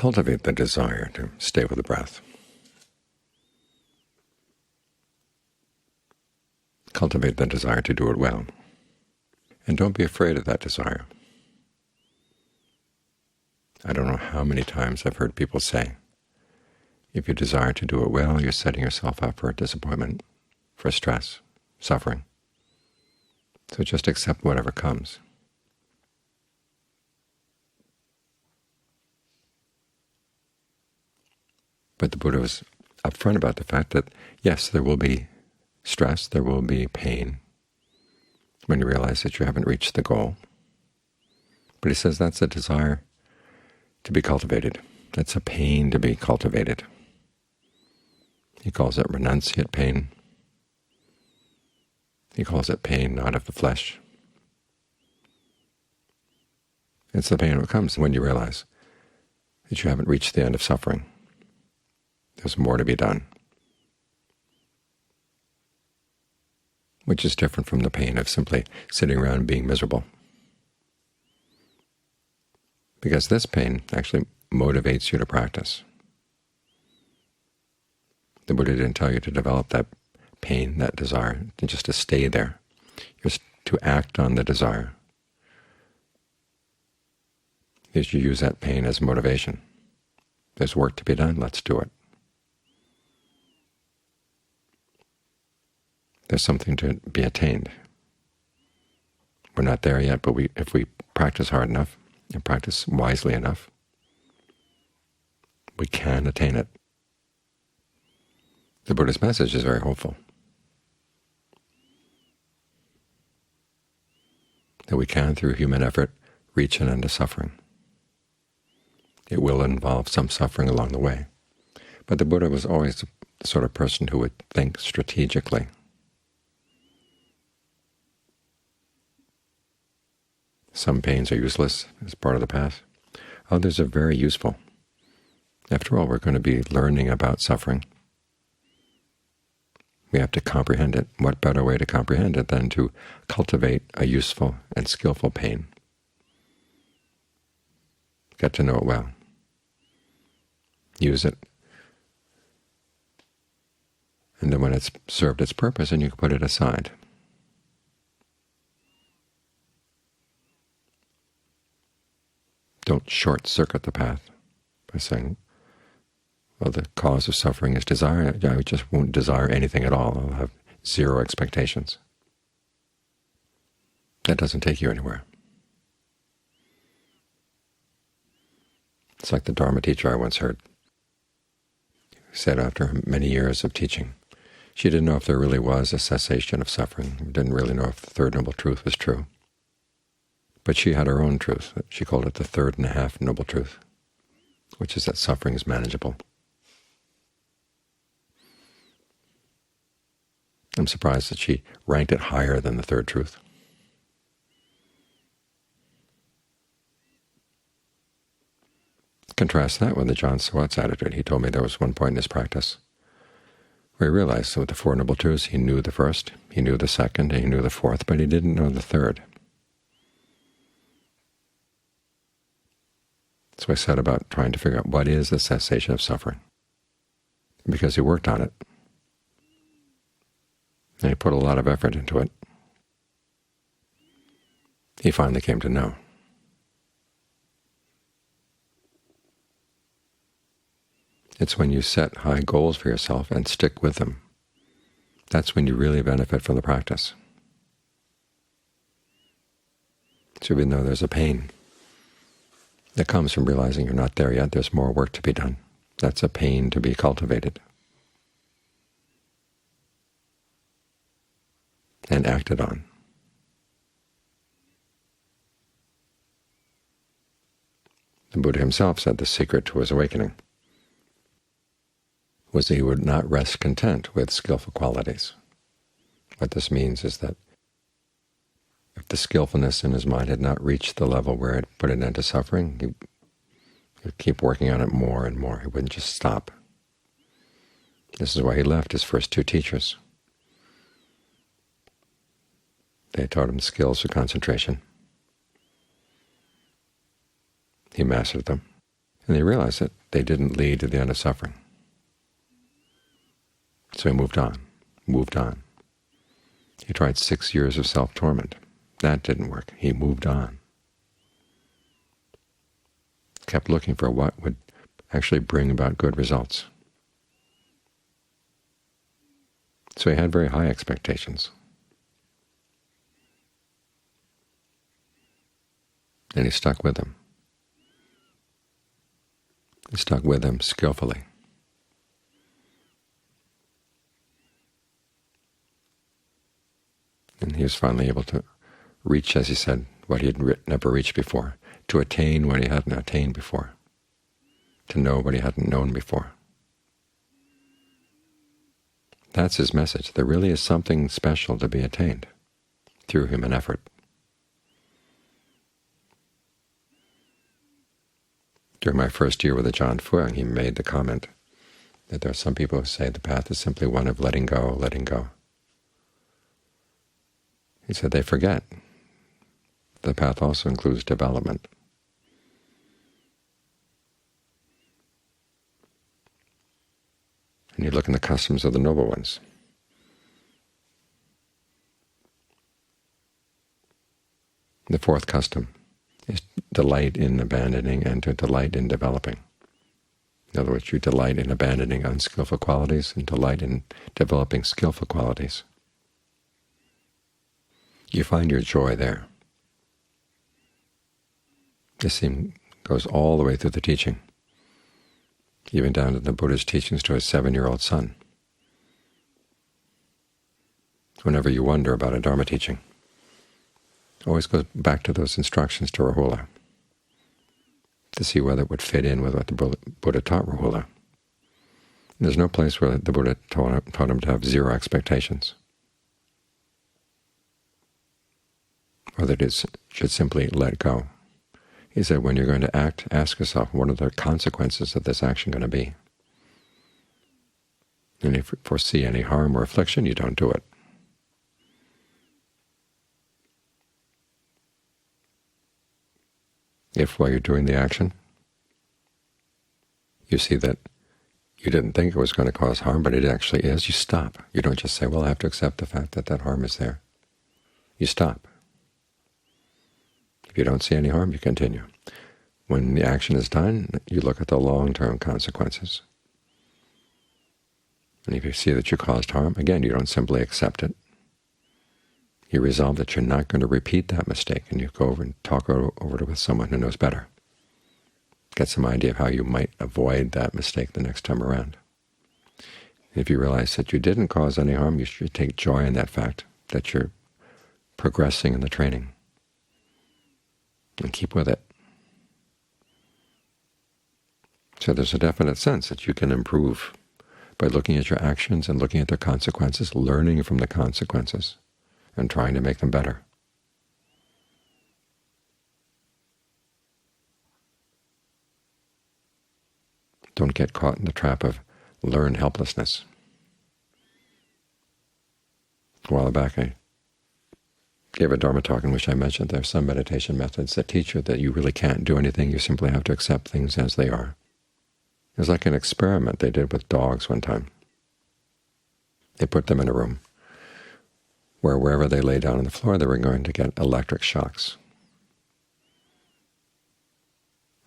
cultivate the desire to stay with the breath. Cultivate the desire to do it well. And don't be afraid of that desire. I don't know how many times I've heard people say, if you desire to do it well, you're setting yourself up for disappointment, for stress, suffering. So just accept whatever comes. But the Buddha was upfront about the fact that, yes, there will be stress, there will be pain when you realize that you haven't reached the goal. But he says that's a desire to be cultivated. That's a pain to be cultivated. He calls it renunciate pain. He calls it pain not of the flesh. It's the pain that comes when you realize that you haven't reached the end of suffering. There's more to be done, which is different from the pain of simply sitting around and being miserable. Because this pain actually motivates you to practice. The Buddha didn't tell you to develop that pain, that desire, just to stay there. Just to act on the desire. Is you use that pain as motivation. There's work to be done, let's do it. There's something to be attained. We're not there yet, but if we practice hard enough and practice wisely enough, we can attain it. The Buddha's message is very hopeful, that we can, through human effort, reach an end of suffering. It will involve some suffering along the way, but the Buddha was always the sort of person who would think strategically. Some pains are useless as part of the path. Others are very useful. After all, we're going to be learning about suffering. We have to comprehend it. What better way to comprehend it than to cultivate a useful and skillful pain? Get to know it well. Use it. And then when it's served its purpose, then you can put it aside. Don't short-circuit the path by saying, well, the cause of suffering is desire. I just won't desire anything at all. I'll have zero expectations. That doesn't take you anywhere. It's like the Dharma teacher I once heard said after many years of teaching, she didn't know if there really was a cessation of suffering, didn't really know if the Third Noble Truth was true. But she had her own truth. She called it the third and a half Noble Truth, which is that suffering is manageable. I'm surprised that she ranked it higher than the third truth. Contrast that with the John Sawat's attitude. He told me there was one point in his practice where he realized that with the Four Noble Truths he knew the first, he knew the second, and he knew the fourth, but he didn't know the third. So I set about trying to figure out what is the cessation of suffering, because he worked on it, and he put a lot of effort into it. He finally came to know. It's when you set high goals for yourself and stick with them. That's when you really benefit from the practice. So even though there's a pain that comes from realizing you're not there yet, there's more work to be done. That's a pain to be cultivated and acted on. The Buddha himself said the secret to his awakening was that he would not rest content with skillful qualities. What this means is that if the skillfulness in his mind had not reached the level where it put an end to suffering, he would keep working on it more and more. He wouldn't just stop. This is why he left his first two teachers. They taught him skills for concentration. He mastered them, And he realized that they didn't lead to the end of suffering. So he moved on, moved on. He tried 6 years of self-torment. That didn't work. He moved on. Kept looking for what would actually bring about good results. So he had very high expectations. And he stuck with them. He stuck with them skillfully. And he was finally able to reach, as he said, what he had never reached before, to attain what he hadn't attained before, to know what he hadn't known before. That's his message. There really is something special to be attained through human effort. During my first year with Ajahn Fuang, he made the comment that there are some people who say the path is simply one of letting go, letting go. He said they forget the path also includes development. And you look in the customs of the noble ones. The fourth custom is delight in abandoning and to delight in developing. In other words, you delight in abandoning unskillful qualities and delight in developing skillful qualities. You find your joy there. This theme goes all the way through the teaching, even down to the Buddha's teachings to his 7-year-old son. Whenever you wonder about a Dharma teaching, always goes back to those instructions to Rahula to see whether it would fit in with what the Buddha taught Rahula. There's no place where the Buddha taught him to have zero expectations, or that it should simply let go. He said, when you're going to act, ask yourself, what are the consequences of this action going to be? And if you foresee any harm or affliction, you don't do it. If while you're doing the action, you see that you didn't think it was going to cause harm, but it actually is, you stop. You don't just say, well, I have to accept the fact that that harm is there. You stop. If you don't see any harm, you continue. When the action is done, you look at the long-term consequences. And if you see that you caused harm, again, you don't simply accept it. You resolve that you're not going to repeat that mistake, and you go over and talk over it with someone who knows better. Get some idea of how you might avoid that mistake the next time around. If you realize that you didn't cause any harm, you should take joy in that fact, that you're progressing in the training. And keep with it. So there's a definite sense that you can improve by looking at your actions and looking at their consequences, learning from the consequences, and trying to make them better. Don't get caught in the trap of learned helplessness. A while back I gave a Dharma talk in which I mentioned there are some meditation methods that teach you that you really can't do anything, you simply have to accept things as they are. It was like an experiment they did with dogs one time. They put them in a room where wherever they lay down on the floor they were going to get electric shocks.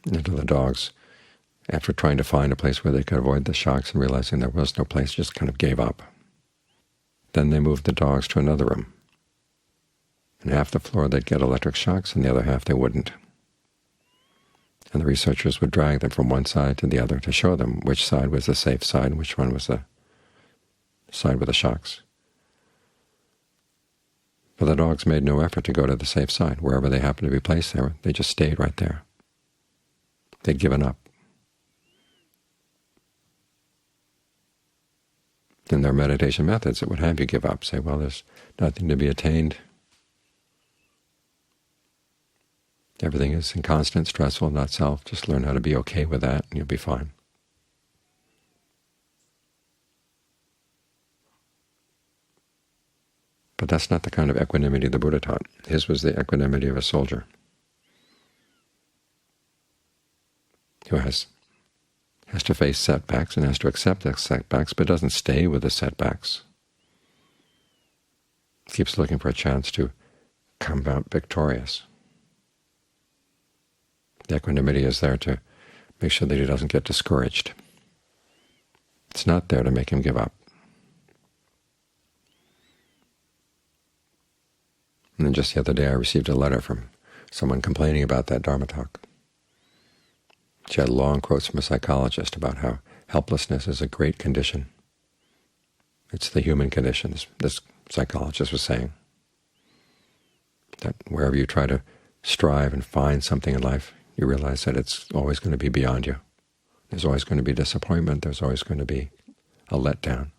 And the dogs, after trying to find a place where they could avoid the shocks and realizing there was no place, just kind of gave up. Then they moved the dogs to another room. And half the floor they'd get electric shocks, and the other half they wouldn't. And the researchers would drag them from one side to the other to show them which side was the safe side and which one was the side with the shocks. But the dogs made no effort to go to the safe side. Wherever they happened to be placed there, they just stayed right there. They'd given up. In their meditation methods, it would have you give up, say, well, there's nothing to be attained. Everything is inconstant, stressful, not self. Just learn how to be okay with that, and you'll be fine. But that's not the kind of equanimity the Buddha taught. His was the equanimity of a soldier. who has to face setbacks and has to accept the setbacks, but doesn't stay with the setbacks. Keeps looking for a chance to come out victorious. The equanimity is there to make sure that he doesn't get discouraged. It's not there to make him give up. And then just the other day I received a letter from someone complaining about that Dharma talk. She had long quotes from a psychologist about how helplessness is a great condition. It's the human condition, this psychologist was saying. That wherever you try to strive and find something in life, you realize that it's always going to be beyond you. There's always going to be disappointment. There's always going to be a letdown.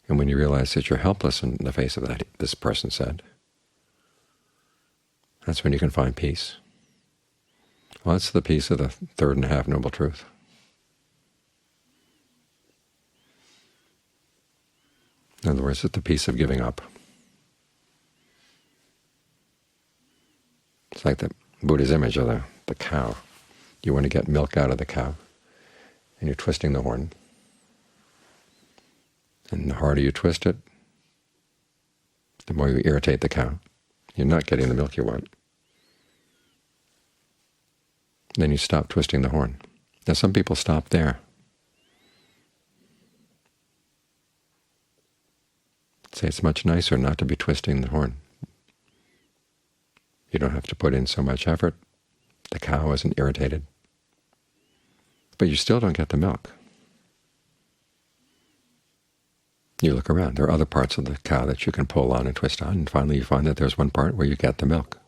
And when you realize that you're helpless in the face of that, this person said, that's when you can find peace. Well, that's the peace of the third and a half Noble Truth. In other words, it's the peace of giving up. It's like the Buddha's image of the cow. You want to get milk out of the cow, and you're twisting the horn. And the harder you twist it, the more you irritate the cow. You're not getting the milk you want. Then you stop twisting the horn. Now some people stop there. Say it's much nicer not to be twisting the horn. You don't have to put in so much effort. The cow isn't irritated. But you still don't get the milk. You look around. There are other parts of the cow that you can pull on and twist on, and finally you find that there's one part where you get the milk.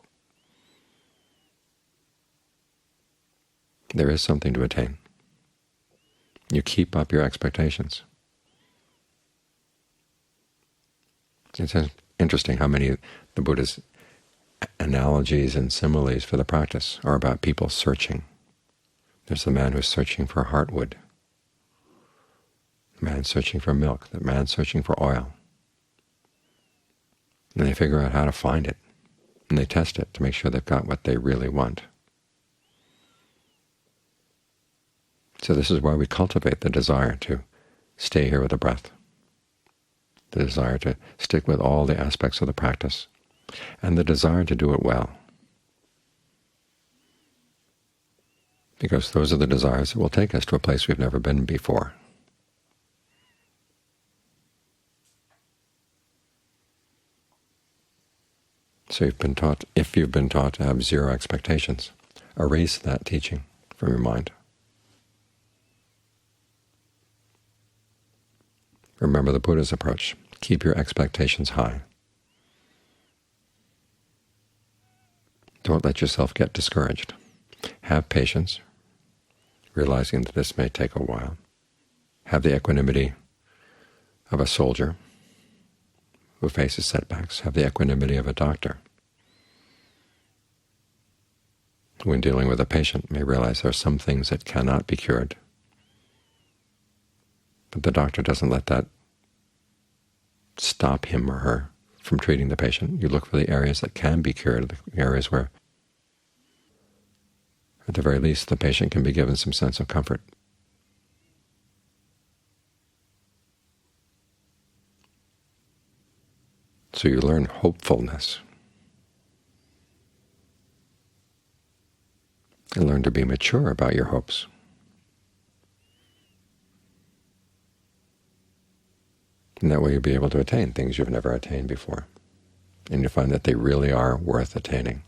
There is something to attain. You keep up your expectations. It's interesting how many of the Buddha's analogies and similes for the practice are about people searching. There's the man who's searching for heartwood, the man searching for milk, the man searching for oil. And they figure out how to find it, and they test it to make sure they've got what they really want. So this is why we cultivate the desire to stay here with the breath, the desire to stick with all the aspects of the practice, and the desire to do it well. Because those are the desires that will take us to a place we've never been before. So if you've been taught to have zero expectations, erase that teaching from your mind. Remember the Buddha's approach. Keep your expectations high. Don't let yourself get discouraged. Have patience, realizing that this may take a while. Have the equanimity of a soldier who faces setbacks. Have the equanimity of a doctor who, when dealing with a patient, may realize there are some things that cannot be cured. But the doctor doesn't let that stop him or her from treating the patient. You look for the areas that can be cured, the areas where, at the very least, the patient can be given some sense of comfort. So you learn hopefulness and learn to be mature about your hopes. And that way you'll be able to attain things you've never attained before. And you'll find that they really are worth attaining.